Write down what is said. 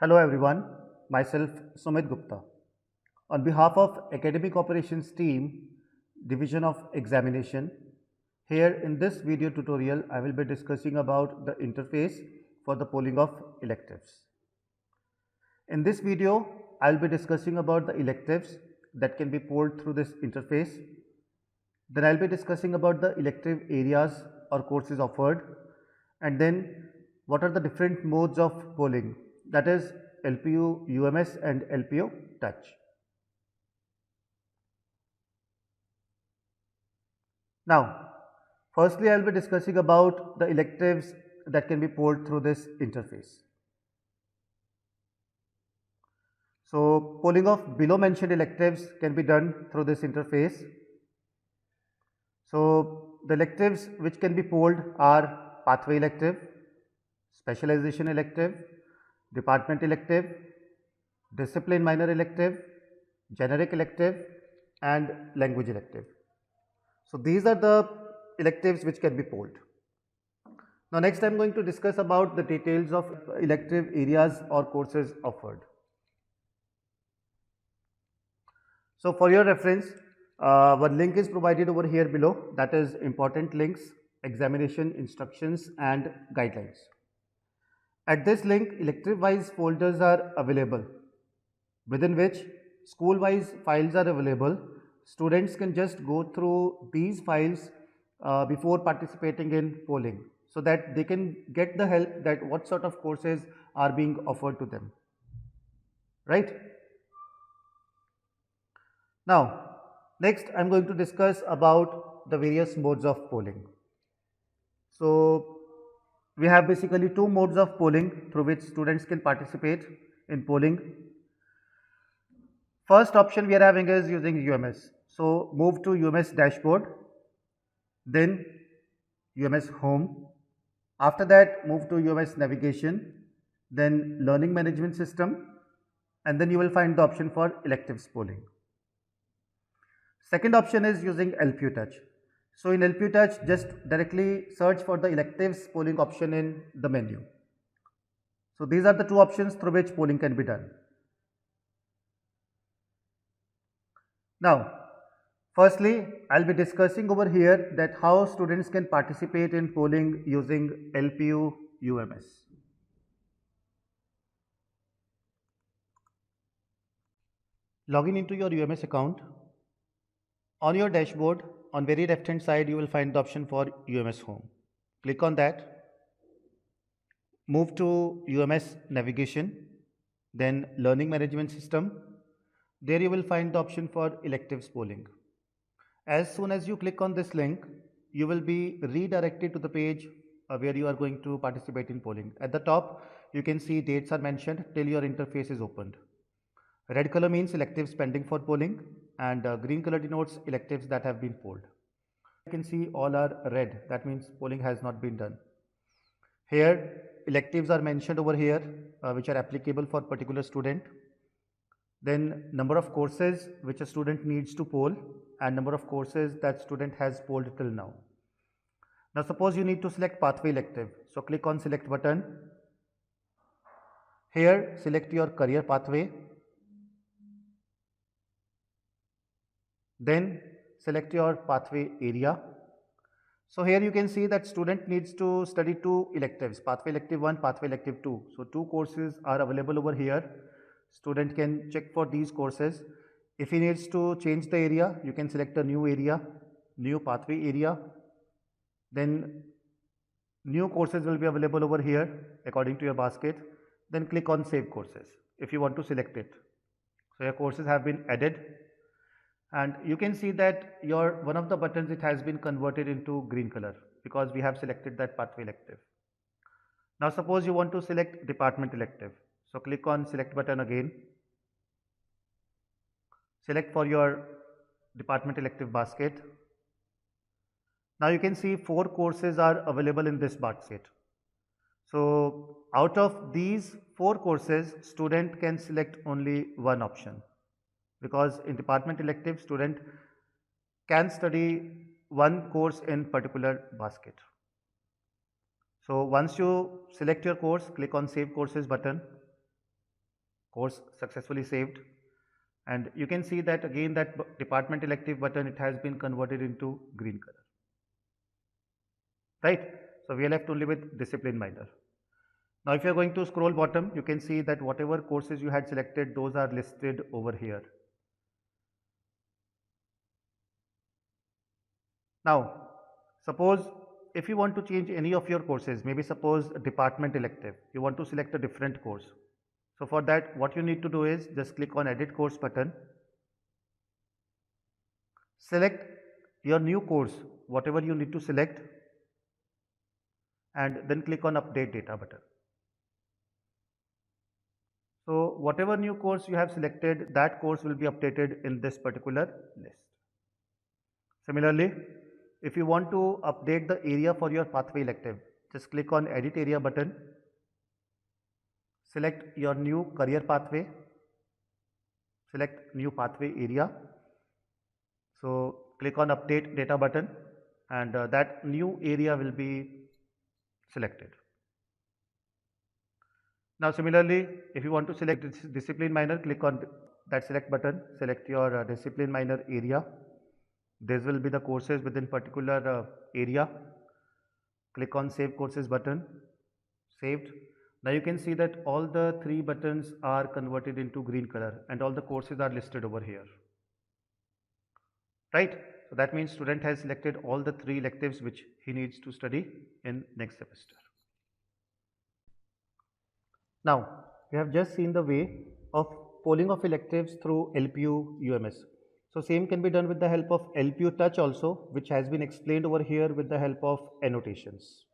Hello everyone, myself Sumit Gupta. On behalf of Academic Operations Team, Division of Examination, here in this video tutorial I will be discussing about the interface for the polling of electives. In this video, I will be discussing about the electives that can be polled through this interface. Then I will be discussing about the elective areas or courses offered, and then what are the different modes of polling, that is LPU UMS and LPU touch. Now, firstly I will be discussing about the electives that can be polled through this interface. So, polling of below mentioned electives can be done through this interface. So, the electives which can be polled are pathway elective, specialization elective, department elective, discipline minor elective, generic elective and language elective. So, these are the electives which can be polled. Now, next I am going to discuss about the details of elective areas or courses offered. So, for your reference, one link is provided over here below, that is important links, examination instructions and guidelines. At this link, elective wise folders are available, within which school wise files are available. Students can just go through these files before participating in polling, so that they can get the help that what sort of courses are being offered to them, right? Now, next I am going to discuss about the various modes of polling. So, we have basically two modes of polling through which students can participate in polling. First option we are having is using UMS. So, move to UMS dashboard, then UMS home. After that, move to UMS navigation, then learning management system, and then you will find the option for electives polling. Second option is using LPU touch. So, in LPU touch, just directly search for the electives polling option in the menu. So, these are the two options through which polling can be done. Now, firstly, I will be discussing over here that how students can participate in polling using LPU UMS. Login into your UMS account. On your dashboard, on very left hand side, you will find the option for UMS home. Click on that. Move to UMS navigation, then learning management system. There you will find the option for electives polling. As soon as you click on this link, you will be redirected to the page where you are going to participate in polling. At the top, you can see dates are mentioned till your interface is opened. Red color means electives pending for polling, and green color denotes electives that have been polled. You can see all are red, that means polling has not been done. Here electives are mentioned over here which are applicable for particular student. Then number of courses which a student needs to poll and number of courses that student has polled till now. Now suppose you need to select pathway elective. So click on select button. Here select your career pathway. Then select your pathway area. So here you can see that student needs to study two electives, pathway elective 1, pathway elective 2. So two courses are available over here. Student can check for these courses. If he needs to change the area, you can select a new area, new pathway area. Then new courses will be available over here according to your basket. Then click on save courses if you want to select it. So your courses have been added, and you can see that your one of the buttons, it has been converted into green color because we have selected that pathway elective. Now suppose you want to select department elective. So click on select button again. Select for your department elective basket. Now you can see 4 courses are available in this basket. So out of these 4 courses, student can select only one option, because in department elective student can study one course in particular basket. So once you select your course, click on save courses button. course successfully saved, and you can see that again that department elective button, it has been converted into green color, right? So we are left only with discipline minor. Now if you are going to scroll bottom, you can see that whatever courses you had selected, those are listed over here. Now suppose if you want to change any of your courses, maybe suppose department elective, you want to select a different course. So for that, what you need to do is just click on edit course button, select your new course, whatever you need to select, and then click on update data button. So whatever new course you have selected, that course will be updated in this particular list. Similarly, if you want to update the area for your pathway elective, just click on edit area button, select your new career pathway, select new pathway area. So click on update data button, and that new area will be selected. Now similarly, if you want to select discipline minor, click on that select button, select your discipline minor area. This will be the courses within particular area. Click on save courses button, saved. Now you can see that all the three buttons are converted into green color and all the courses are listed over here, right? So that means student has selected all the three electives which he needs to study in next semester. Now we have just seen the way of polling of electives through LPU UMS. So same can be done with the help of LPU Touch also, which has been explained over here with the help of annotations.